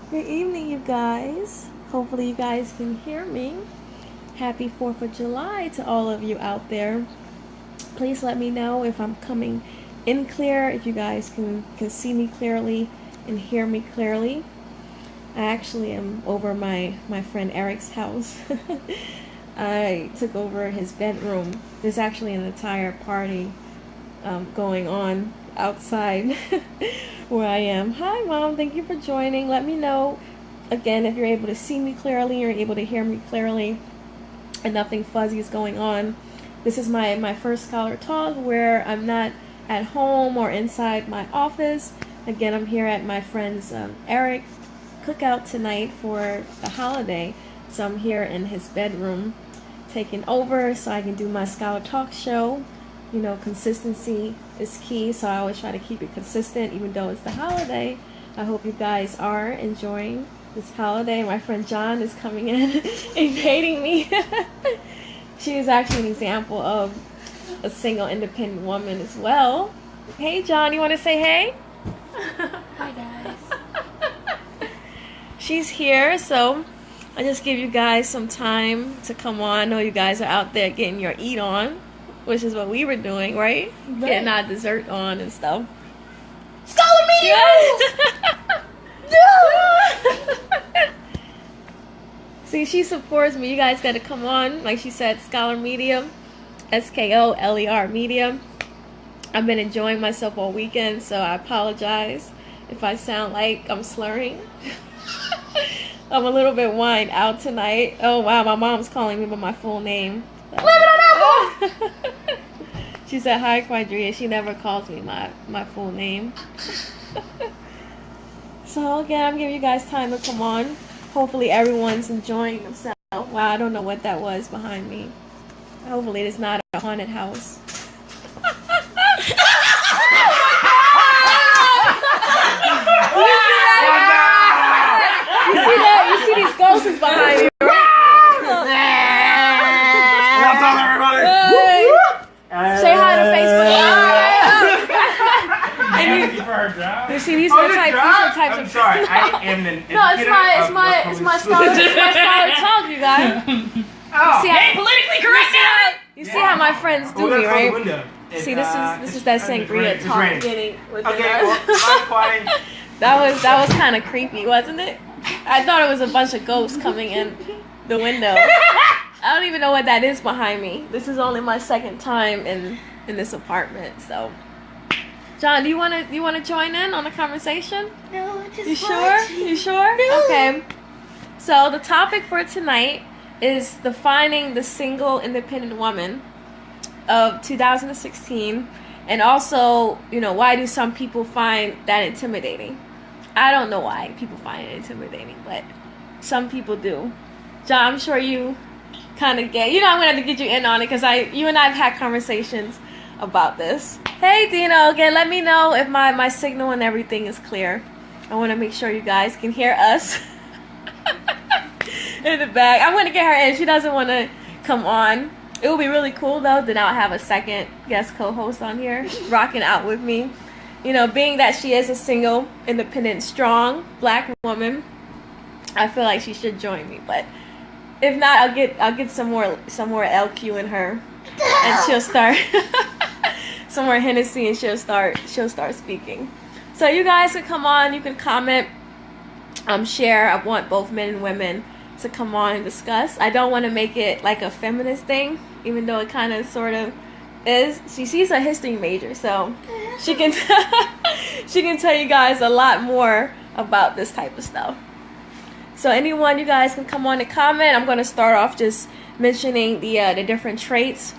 Good evening, you guys. Hopefully, you guys can hear me. Happy 4th of July to all of you out there. Please let me know if I'm coming in clear, if you guys can see me clearly and hear me clearly. I actually am over my friend Eric's house. I took over his bedroom. There's actually an entire party going on outside where I am. Hi, Mom. Thank you for joining. Let me know, again, if you're able to see me clearly, you're able to hear me clearly, and nothing fuzzy is going on. This is my first SkolerTalk where I'm not at home or inside my office. Again, I'm here at my friend's Eric cookout tonight for the holiday. So I'm here in his bedroom taking over so I can do my SkolerTalk show. You know, consistency is key, so I always try to keep it consistent even though it's the holiday. I hope you guys are enjoying this holiday. My friend John is coming in invading me. She is actually an example of a single independent woman as well. Hey John, you want to say hey? Hi guys. She's here, so I just give you guys some time to come on. I know you guys are out there getting your eat on, which is what we were doing, right? Getting our dessert on and stuff. Scholar Media! Yes! See, she supports me. You guys got to come on. Like she said, Skoler Media, SKOLER Media. I've been enjoying myself all weekend, so I apologize if I sound like I'm slurring. I'm a little bit whined out tonight. Oh, wow, my mom's calling me by my full name. Leave it on that. She said, hi, Quadria. She never calls me my full name. So, again, I'm giving you guys time to come on. Hopefully, everyone's enjoying themselves. Wow, I don't know what that was behind me. Hopefully, it's not a haunted house. You see these ghosts behind me, right? What's up, everybody? Say hi to Facebook. Thank you for her job. You see, these are the types I'm of. sorry, I am an No, it's my scholar talk, you guys. Oh, See Hey, politically correct now! You see how my friends do me, right? See, this is that it's sangria raining. talk It's getting with Okay, well, I'm fine. That was kind of creepy, wasn't it? I thought it was a bunch of ghosts coming in the window. I don't even know what that is behind me. This is only my second time in this apartment, so. John, do you wanna join in on the conversation? No, I just You sure? You sure? No. Okay. So the topic for tonight is defining the single independent woman of 2016, and also, you know, why do some people find that intimidating? I don't know why people find it intimidating, but some people do. John, I'm sure you kind of get, I'm going to have to get you in on it because you and I have had conversations about this. Hey, Dino, again, let me know if my signal and everything is clear. I want to make sure you guys can hear us in the back. I'm going to get her in. She doesn't want to come on. It would be really cool, though, to now have a second guest co-host on here rocking out with me. You know, being that she is a single, independent, strong black woman, I feel like she should join me. But if not, I'll get some more LQ in her, and she'll start some more Hennessy, and she'll start speaking. So you guys can come on. You can comment, share. I want both men and women to come on and discuss. I don't want to make it like a feminist thing, even though it kind of sort of is. She's a history major, so she can she can tell you guys a lot more about this type of stuff. So anyone, you guys can come on and comment. I'm going to start off just mentioning the different traits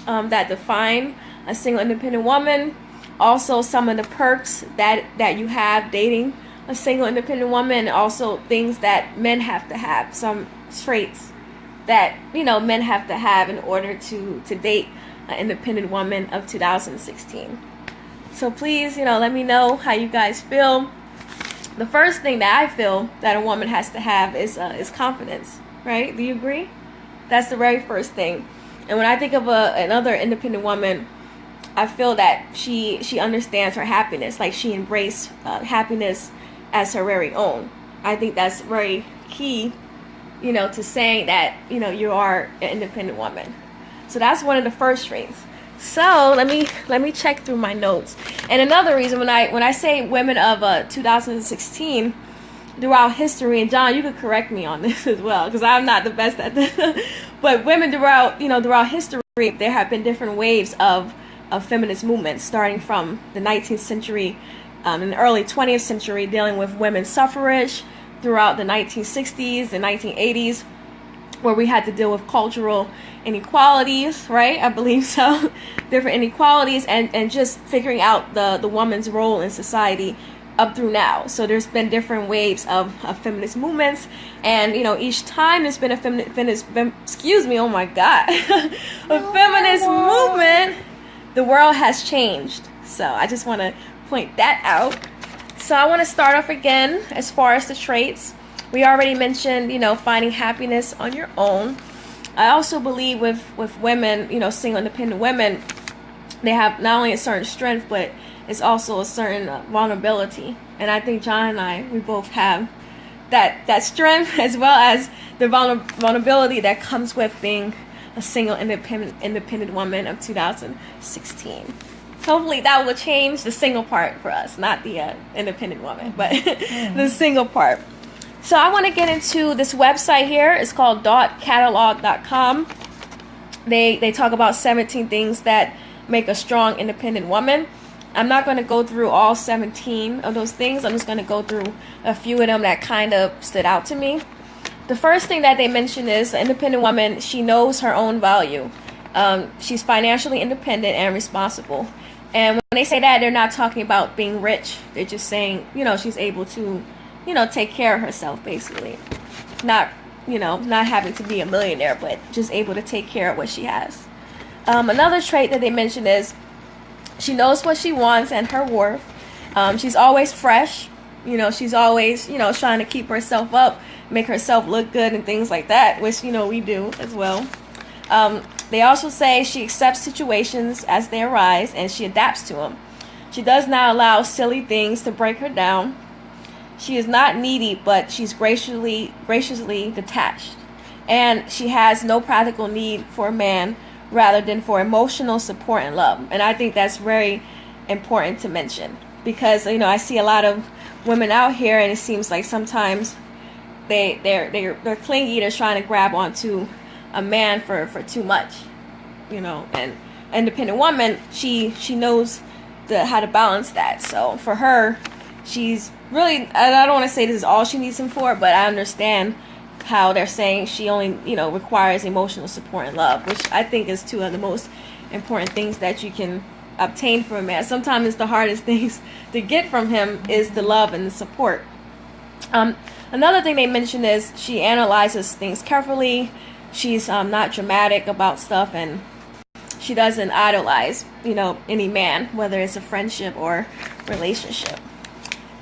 that define a single independent woman. Also, some of the perks that you have dating a single independent woman, and also things that men have to have. Some traits that men have to have in order to date an independent woman of 2016. So please, let me know how you guys feel. The first thing that I feel that a woman has to have is confidence, right? Do you agree? That's the very first thing. And when I think of another independent woman, I feel that she understands her happiness, like she embraced happiness as her very own. I think that's very key, to saying that, you are an independent woman. So that's one of the first traits. So let me check through my notes. And another reason when I say women of 2016 throughout history, and John, you could correct me on this as well because I'm not the best at this. But women throughout history, there have been different waves of feminist movements, starting from the 19th century and the early 20th century, dealing with women's suffrage, throughout the 1960s and 1980s, where we had to deal with cultural inequalities, right? I believe so. Different inequalities, and just figuring out the woman's role in society up through now. So there's been different waves of feminist movements, and each time there's been a feminist movement, the world has changed. So I just want to point that out. So I want to start off again as far as the traits. We already mentioned, finding happiness on your own. I also believe with women, single independent women, they have not only a certain strength, but it's also a certain vulnerability. And I think John and we both have that strength as well as the vulnerability that comes with being a single independent woman of 2016. Hopefully that will change the single part for us, not the independent woman, but the single part. So I want to get into this website here. It's called .catalog.com. They talk about 17 things that make a strong independent woman. I'm not going to go through all 17 of those things. I'm just going to go through a few of them that kind of stood out to me. The first thing that they mention is an independent woman, she knows her own value. She's financially independent and responsible. And when they say that, they're not talking about being rich. They're just saying, she's able to, take care of herself, basically. Not having to be a millionaire, but just able to take care of what she has. Another trait that they mention is she knows what she wants and her worth. She's always fresh. She's always, trying to keep herself up, make herself look good and things like that, which, we do as well. They also say she accepts situations as they arise and she adapts to them. She does not allow silly things to break her down. She is not needy, but she's graciously detached. And she has no practical need for a man rather than for emotional support and love. And I think that's very important to mention because, I see a lot of women out here and it seems like sometimes they're clingy, they're trying to grab onto a man for too much, and independent woman, she knows how to balance that. So for her, she's really, I don't want to say this is all she needs him for, but I understand how they're saying she only, requires emotional support and love, which I think is two of the most important things that you can obtain from a man. Sometimes it's the hardest things to get from him is the love and the support. Another thing they mention is she analyzes things carefully. She's not dramatic about stuff, and she doesn't idolize, any man, whether it's a friendship or relationship.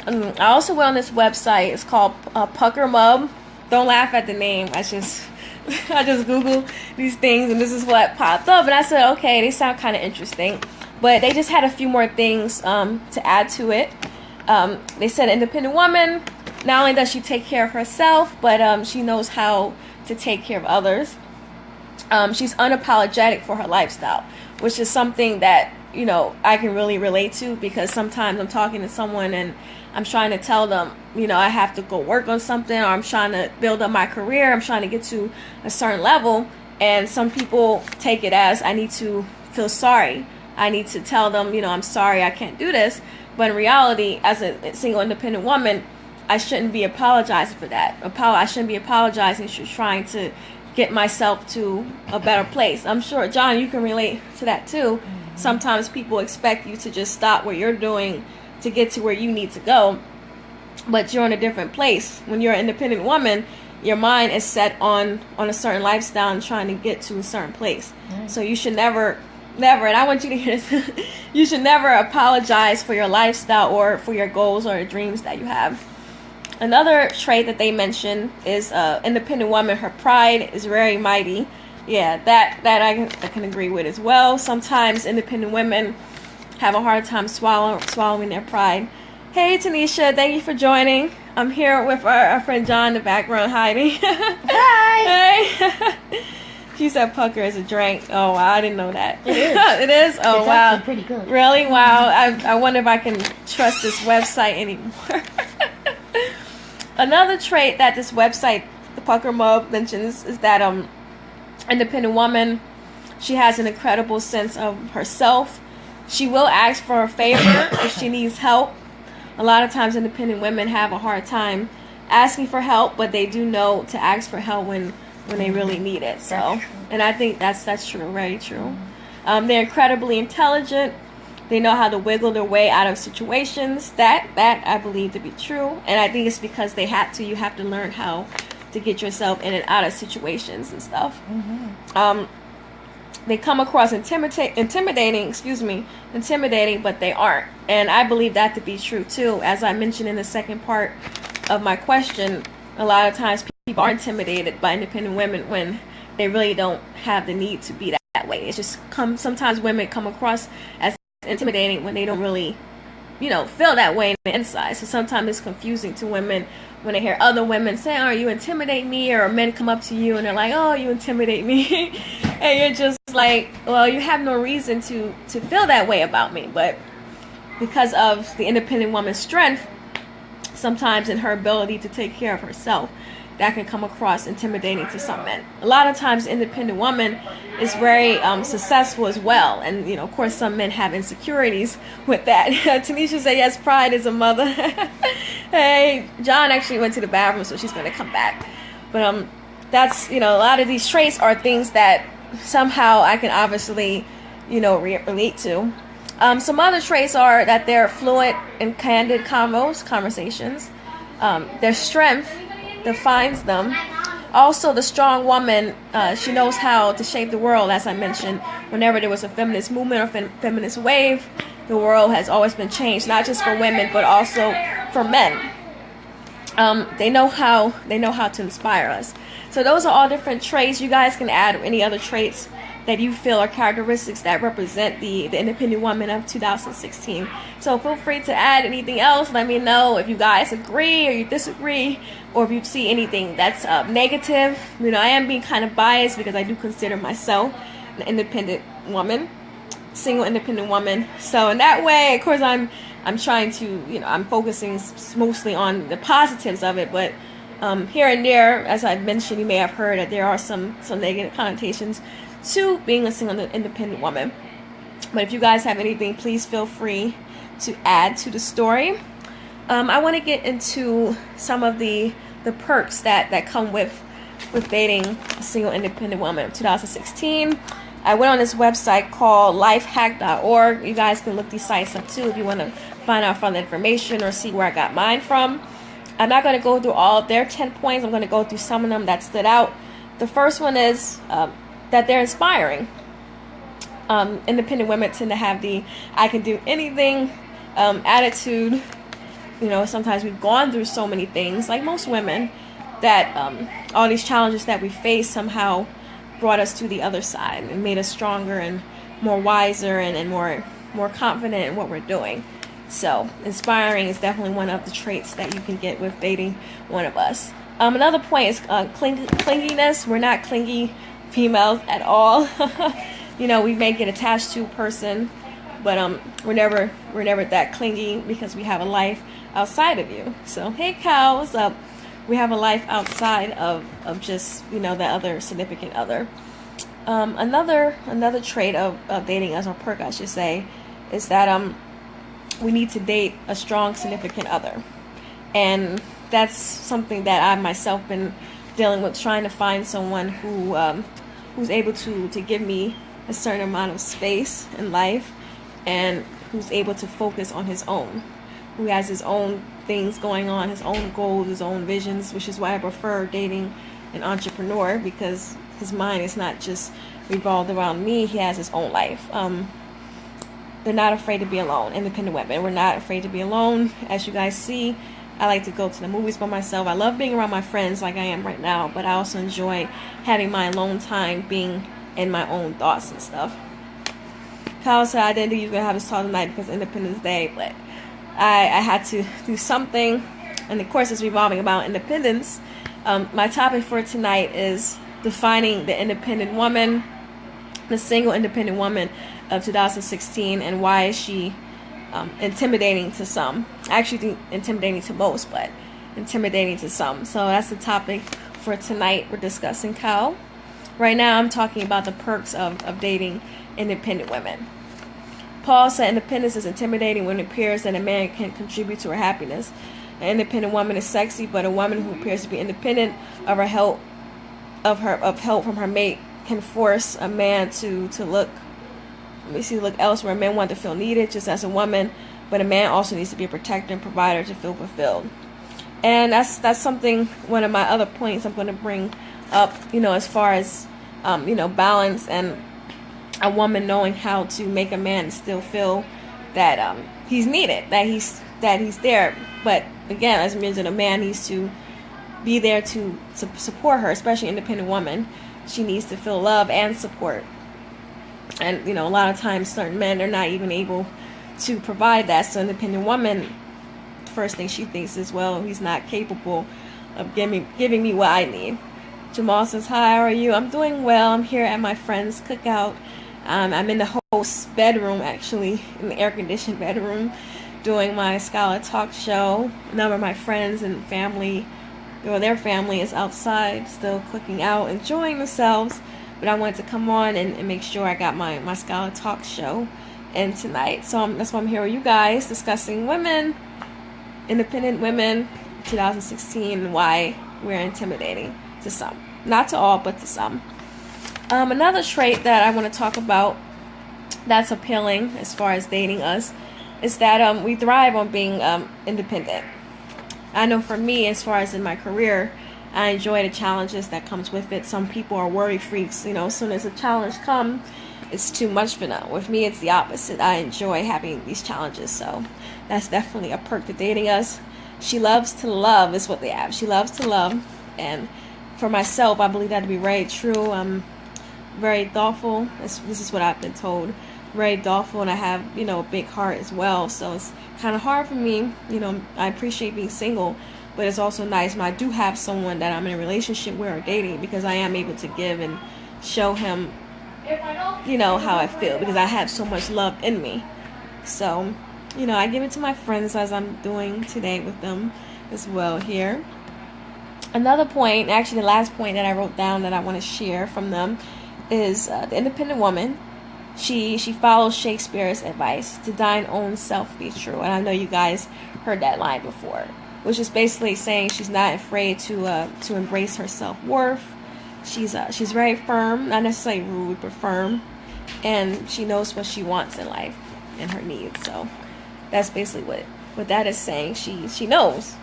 I also went on this website. It's called Pucker Mub. Don't laugh at the name. I just Googled these things, and this is what popped up. And I said, okay, they sound kind of interesting. But they just had a few more things to add to it. They said independent woman, not only does she take care of herself, but she knows how to take care of others. She's unapologetic for her lifestyle, which is something that, I can really relate to because sometimes I'm talking to someone and I'm trying to tell them, I have to go work on something, or I'm trying to build up my career, I'm trying to get to a certain level, and some people take it as I need to feel sorry. I need to tell them, I'm sorry, I can't do this. But in reality, as a single independent woman, I shouldn't be apologizing for that. I shouldn't be apologizing for trying to get myself to a better place. I'm sure, John, you can relate to that too. Mm-hmm. Sometimes people expect you to just stop what you're doing to get to where you need to go, but you're in a different place. When you're an independent woman, your mind is set on a certain lifestyle and trying to get to a certain place. Mm-hmm. So you should never, and I want you to hear this, you should never apologize for your lifestyle or for your goals or dreams that you have. Another trait that they mention is independent woman. Her pride is very mighty. Yeah, that I can agree with as well. Sometimes independent women have a hard time swallowing their pride. Hey Tanisha, thank you for joining. I'm here with our friend John in the background hiding. Hi. Hey. She said pucker is a drink. Oh wow, I didn't know that. It is. It is? Oh It's wow. actually pretty good. Really? Wow. I wonder if I can trust this website anymore. Another trait that this website, the Pucker Mug, mentions is that independent woman, she has an incredible sense of herself. She will ask for a favor if she needs help. A lot of times independent women have a hard time asking for help, but they do know to ask for help when they really need it. So, That's true. and I think that's true, very true. They're incredibly intelligent. They know how to wiggle their way out of situations. That I believe to be true, and I think it's because they have to. You have to learn how to get yourself in and out of situations and stuff. They come across intimidating, but they aren't. And I believe that to be true too. As I mentioned in the second part of my question, a lot of times people are intimidated by independent women when they really don't have the need to be that way. It's just sometimes women come across as intimidating when they don't really, feel that way in the inside. So sometimes it's confusing to women when they hear other women say, "Oh, you intimidate me," or men come up to you and they're like, "Oh, you intimidate me," and you're just like, "Well, you have no reason to feel that way about me." But because of the independent woman's strength, sometimes in her ability to take care of herself, that can come across intimidating to some men. A lot of times, independent woman is very successful as well, and of course, some men have insecurities with that. Tanisha said, "Yes, pride is a mother." Hey, John actually went to the bathroom, so she's going to come back. But that's a lot of these traits are things that somehow I can obviously relate to. Some other traits are that they're fluent in candid conversations. Their strength defines them. Also, the strong woman, she knows how to shape the world. As I mentioned, whenever there was a feminist movement or feminist wave, the world has always been changed, not just for women but also for men. They know how to inspire us. So those are all different traits. You guys can add any other traits that you feel are characteristics that represent the independent woman of 2016. So feel free to add anything else. Let me know if you guys agree or you disagree, or if you see anything that's negative. I am being kind of biased because I do consider myself an independent woman, single independent woman. So in that way, of course, I'm trying to, I'm focusing mostly on the positives of it, but here and there, as I mentioned, you may have heard that there are some negative connotations to being a single independent woman. But if you guys have anything, please feel free to add to the story. I want to get into some of the perks that come with dating a single independent woman of 2016. I went on this website called lifehack.org. You guys can look these sites up too if you want to find out further information or see where I got mine from. I'm not going to go through all of their 10 points. I'm going to go through some of them that stood out. The first one is that they're inspiring. Independent women tend to have the "I can do anything" attitude. Sometimes we've gone through so many things, like most women, that all these challenges that we face somehow brought us to the other side and made us stronger and more wiser and more confident in what we're doing. So inspiring is definitely one of the traits that you can get with dating one of us. Another point is clinginess. We're not clingy females at all. We may get attached to a person, but we're never that clingy because we have a life outside of you. So hey Cal, what's up? We have a life outside of just the other significant other. Another trait of dating as a perk, I should say, is that we need to date a strong significant other, and that's something that I myself been dealing with, trying to find someone who's able to give me a certain amount of space in life, and who's able to focus on his own, who has his own things going on, his own goals, his own visions, which is why I prefer dating an entrepreneur, because his mind is not just revolved around me. He has his own life. They're not afraid to be alone. Independent women, we're not afraid to be alone. As you guys see, I like to go to the movies by myself. I love being around my friends like I am right now, but I also enjoy having my alone time, being in my own thoughts and stuff. Kyle said, "I didn't think you were going to have this talk tonight because Independence Day," but I had to do something, and of course it's revolving about independence. My topic for tonight is defining the independent woman, the single independent woman of 2016, and why is she intimidating to some. I actually think intimidating to most, but intimidating to some. So that's the topic for tonight. We're discussing Kyle. Right now I'm talking about the perks of dating independent women. Paul said independence is intimidating when it appears that a man can contribute to her happiness. An independent woman is sexy, but a woman who appears to be independent of her help from her mate can force a man to look elsewhere. Men want to feel needed just as a woman, but a man also needs to be a protector and provider to feel fulfilled. And that's something, one of my other points I'm going to bring up, as far as balance and a woman knowing how to make a man still feel that he's needed, that he's there. But again, as mentioned, a man needs to be there to support her, especially an independent woman. She needs to feel love and support. And a lot of times certain men are not even able to provide that. So independent woman, the first thing she thinks is, well, he's not capable of giving me what I need. Jamal says, hi, how are you? I'm doing well. I'm here at my friend's cookout. I'm in the host's bedroom, actually, in the air-conditioned bedroom, doing my SkolerTalk show. A number of my friends and family, their family is outside, still cooking out, enjoying themselves. But I wanted to come on and make sure I got my SkolerTalk show in tonight. So that's why I'm here with you guys, discussing women, independent women, 2016, and why we're intimidating to some. Not to all, but to some. Another trait that I want to talk about that's appealing as far as dating us is that we thrive on being independent. I know for me, as far as in my career, I enjoy the challenges that comes with it. Some people are worry freaks. As soon as a challenge comes, it's too much for them. With me, it's the opposite. I enjoy having these challenges. So that's definitely a perk to dating us. She loves to love is what they have. She loves to love. And for myself, I believe that to be very true. I'm very thoughtful. This is what I've been told. Very thoughtful, and I have, a big heart as well. So it's kind of hard for me. I appreciate being single, but it's also nice when I do have someone that I'm in a relationship with or dating, because I am able to give and show him, how I feel, because I have so much love in me. So, I give it to my friends, as I'm doing today with them as well here. Another point, actually the last point that I wrote down that I want to share from them, is the independent woman. She follows Shakespeare's advice to thine own self be true. And I know you guys heard that line before, which is basically saying she's not afraid to embrace her self-worth. She's very firm, not necessarily rude, but firm, and she knows what she wants in life and her needs. So that's basically what that is saying. She knows.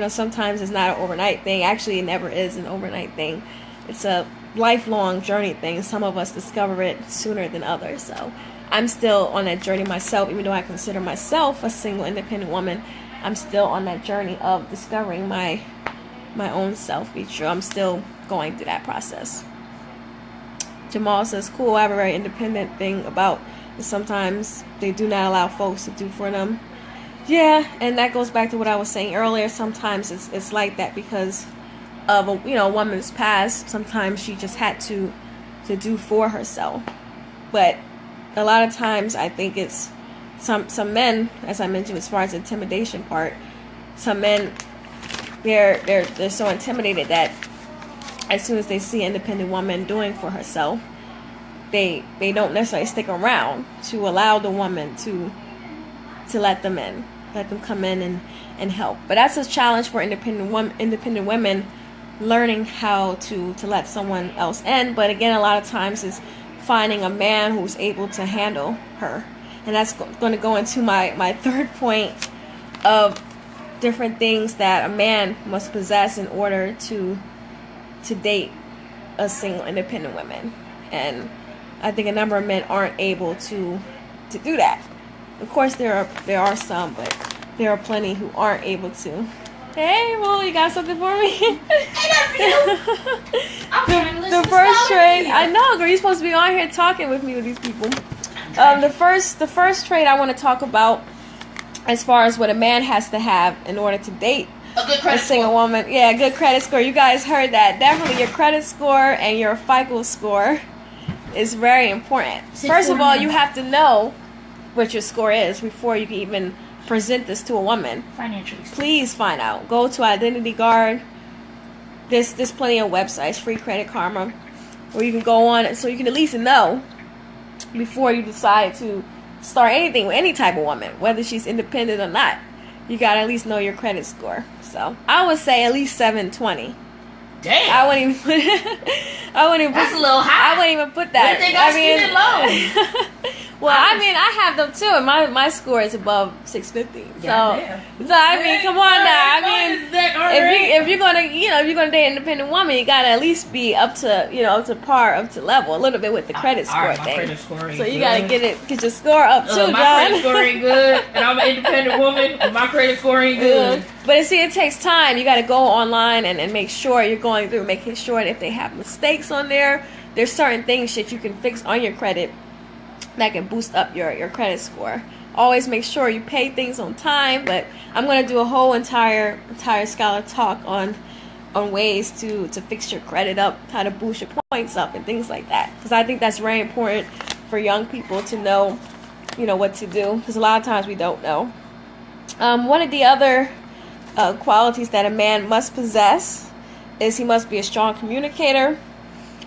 Sometimes it's not an overnight thing. Actually, it never is an overnight thing. It's a lifelong journey thing. Some of us discover it sooner than others. So I'm still on that journey myself, even though I consider myself a single independent woman. I'm still on that journey of discovering my own self be true. I'm still going through that process. Jamal says, cool, I have a very independent thing about it. Sometimes they do not allow folks to do for them. Yeah, and that goes back to what I was saying earlier. Sometimes it's like that because of a woman's past. Sometimes she just had to do for herself. But a lot of times I think it's some men, as I mentioned, as far as the intimidation part, some men they're so intimidated that as soon as they see an independent woman doing for herself, they don't necessarily stick around to allow the woman to let them in, let them come in and help. But that's a challenge for independent women, learning how to let someone else in. But again, a lot of times is finding a man who's able to handle her. And that's going to go into my third point of different things that a man must possess in order to date a single independent woman. And I think a number of men aren't able to do that. Of course, there are some, but there are plenty who aren't able to. Hey, well, you got something for me? I love you. I'm trying to listen The first to trait, I know, girl, you're supposed to be on here talking with me with these people. The first trait I want to talk about as far as what a man has to have in order to date A good credit a single score. woman. Yeah, a good credit score. You guys heard that. Definitely your credit score and your FICO score is very important. First of all, you have to know what your score is before you can even present this to a woman. Financially. Please find out. Go to Identity Guard. There's plenty of websites, Free Credit Karma, where you can go on so you can at least know before you decide to start anything with any type of woman, whether she's independent or not. You gotta at least know your credit score. So I would say at least 720. Damn. I wouldn't even put. That's a little high. I wouldn't even put that. What if they got student loans? Well, I mean, I have them too, and my score is above 650. So I mean, come on now. I mean, if you're gonna date an independent woman, you gotta at least be up to par, up to level, a little bit with the credit score thing. Credit score ain't So you good. gotta get your score up too, John. My credit score ain't good, and I'm an independent woman, and my credit score ain't good. But see, it takes time. You gotta go online and make sure you're going through, making sure that if they have mistakes on there's certain things that you can fix on your credit that can boost up your credit score. Always make sure you pay things on time. But I'm gonna do a whole entire Scholar Talk on ways to fix your credit up, how to boost your points up, and things like that. Because I think that's very important for young people to know, what to do. Because a lot of times we don't know. One of the other qualities that a man must possess is he must be a strong communicator,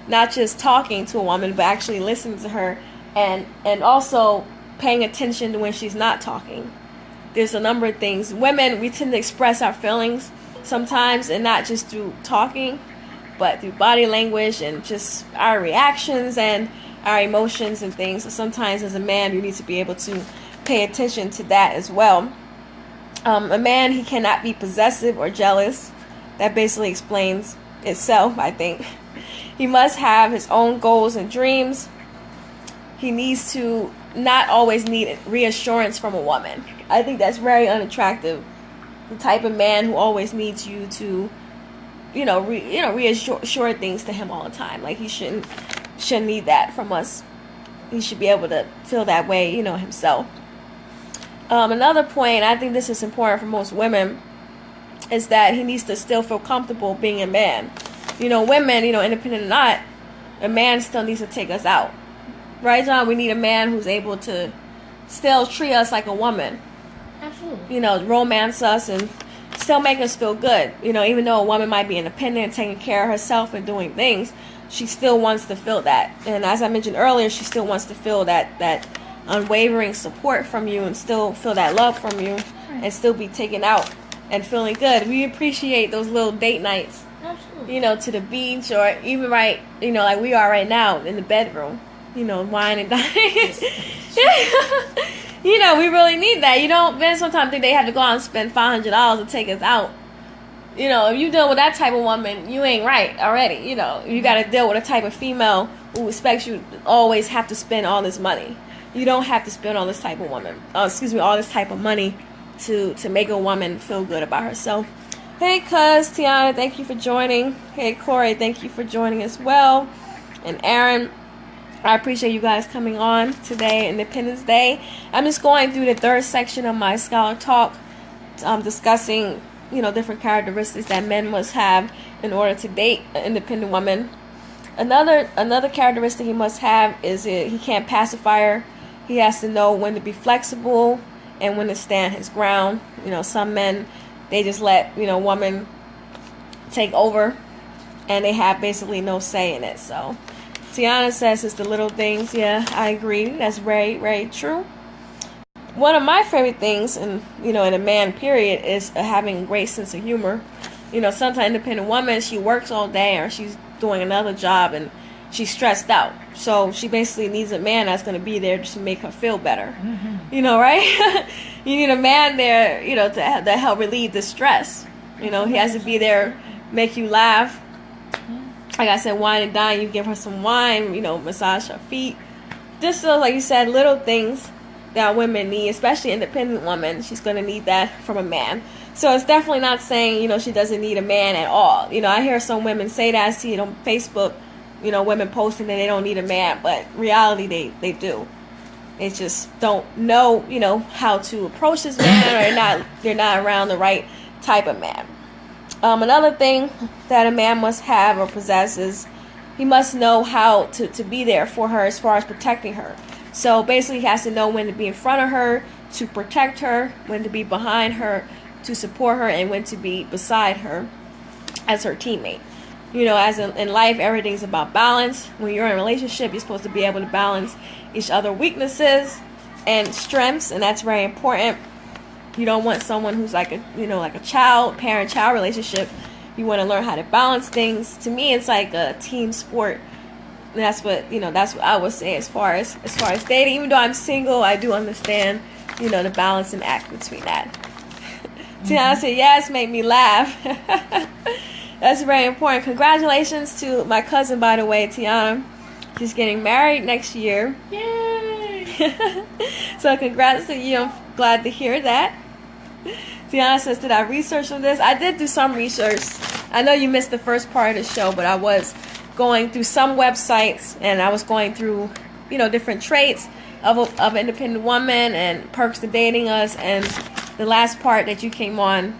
not just talking to a woman, but actually listening to her. And also paying attention to when she's not talking. There's a number of things. Women, we tend to express our feelings sometimes, and not just through talking, but through body language and just our reactions and our emotions and things. So sometimes as a man, you need to be able to pay attention to that as well. A man, he cannot be possessive or jealous. That basically explains itself, I think. He must have his own goals and dreams. He needs to not always need reassurance from a woman. I think that's very unattractive. The type of man who always needs you to, reassure things to him all the time. Like he shouldn't need that from us. He should be able to feel that way, himself. Another point, I think this is important for most women, is that he needs to still feel comfortable being a man. Women, independent or not, a man still needs to take us out. Right, John? We need a man who's able to still treat us like a woman. Absolutely. Romance us and still make us feel good. Even though a woman might be independent, taking care of herself and doing things, she still wants to feel that. And as I mentioned earlier, she still wants to feel that unwavering support from you and still feel that love from you and still be taken out and feeling good. We appreciate those little date nights. Absolutely. To the beach or even like we are right now in the bedroom. Wine and dine. We really need that. Men sometimes think they have to go out and spend $500 to take us out. If you deal with that type of woman, you ain't right already. You got to deal with a type of female who expects you to always have to spend all this money. You don't have to spend all this type of all this type of money to make a woman feel good about herself. Hey, cuz, Tiana, thank you for joining. Hey, Corey, thank you for joining as well. And Aaron, I appreciate you guys coming on today, Independence Day. I'm just going through the third section of my Scholar Talk, discussing, different characteristics that men must have in order to date an independent woman. Another characteristic he must have is he can't pacify her. He has to know when to be flexible and when to stand his ground. Some men, they just let, woman take over, and they have basically no say in it. So Tiana says it's the little things. Yeah, I agree. That's very, very true. One of my favorite things in a man period is having a great sense of humor. Sometimes independent woman, she works all day or she's doing another job and she's stressed out. So she basically needs a man that's going to be there just to make her feel better. Mm-hmm. Right? You need a man there, to help relieve the stress. He has to be there, make you laugh. Like I said, wine and dine, you give her some wine, massage her feet. Just so, like you said, little things that women need, especially independent women. She's going to need that from a man. So it's definitely not saying, she doesn't need a man at all. I hear some women say that. I see it on Facebook, women posting that they don't need a man. But reality, they do. They just don't know, how to approach this man, or they're not around the right type of man. Another thing that a man must have or possess is he must know how to be there for her as far as protecting her. So basically he has to know when to be in front of her to protect her, when to be behind her to support her, and when to be beside her as her teammate. As in life, everything's about balance. When you're in a relationship, you're supposed to be able to balance each other's weaknesses and strengths, and that's very important. You don't want someone who's like a parent-child relationship. You want to learn how to balance things. To me, it's like a team sport. And that's what I would say as far as dating. Even though I'm single, I do understand, the balance and act between that. Tiana said, yes, make me laugh. That's very important. Congratulations to my cousin, by the way, Tiana. She's getting married next year. Yay! So congrats to you. I'm glad to hear that. Tiana says, did I research on this? I did do some research. I know you missed the first part of the show, but I was going through some websites, and I was going through, different traits of an independent woman and perks to dating us, and the last part that you came on,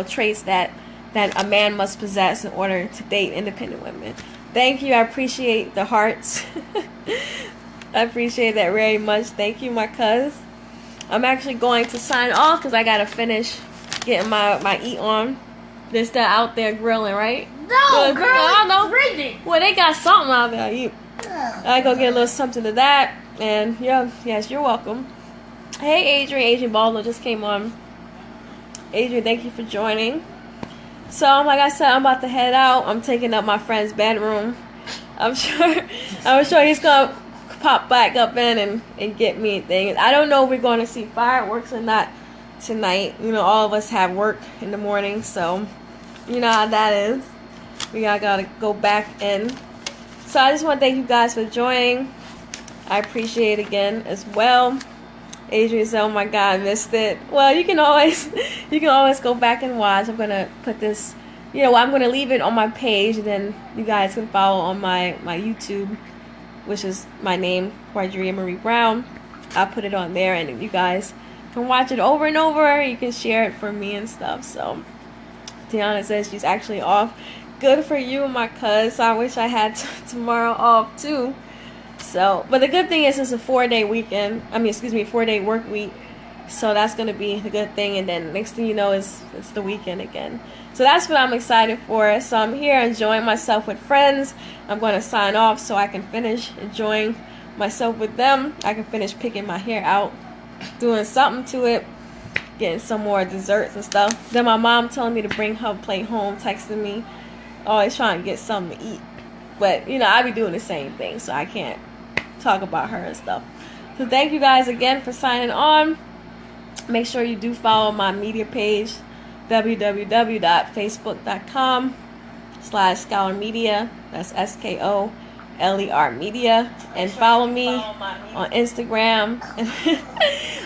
traits that a man must possess in order to date independent women. Thank you. I appreciate the hearts. I appreciate that very much. Thank you, my cuz. I'm actually going to sign off because I got to finish getting my eat on. They're still out there grilling, right? No, girl, I don't know. freezing. Well, they got something out there. I go get a little something to that. And, yes, you're welcome. Hey, Adrian Baldwin just came on. Adrian, thank you for joining. So, like I said, I'm about to head out. I'm taking up my friend's bedroom. I'm sure he's gonna pop back up in and get me things. I don't know if we're going to see fireworks or not tonight. All of us have work in the morning, so you know how that is. We gotta go back in. So I just want to thank you guys for joining. I appreciate it again as well. Adrian said, "Oh my God, I missed it." Well, you can always go back and watch. I'm gonna put this, I'm gonna leave it on my page, and then you guys can follow on my YouTube, which is my name, Quadria Marie Brown. I'll put it on there, and you guys can watch it over and over. You can share it for me and stuff. So, Tiana says she's actually off. Good for you, my cuz. I wish I had tomorrow off too. So, but the good thing is it's a 4-day weekend. 4-day work week. So that's going to be the good thing. And then next thing you know it's the weekend again. So that's what I'm excited for. So I'm here enjoying myself with friends. I'm going to sign off so I can finish enjoying myself with them. I can finish picking my hair out, doing something to it, getting some more desserts and stuff. Then my mom telling me to bring her plate home, texting me, always trying to get something to eat. But, I be doing the same thing, so I can't talk about her and stuff. So thank you guys again for signing on. Make sure you do follow my media page, www.facebook.com/SkolerMedia. That's SKOLER Media. And follow me on Instagram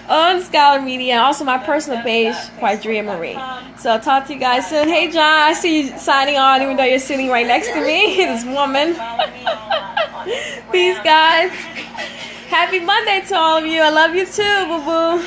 on Scholar Media, and also my personal page, Quadria Marie. So I'll talk to you guys soon. Hey John, I see you signing on even though you're sitting right next to me, this woman. Peace, guys. Happy Monday to all of you. I love you too, boo boo.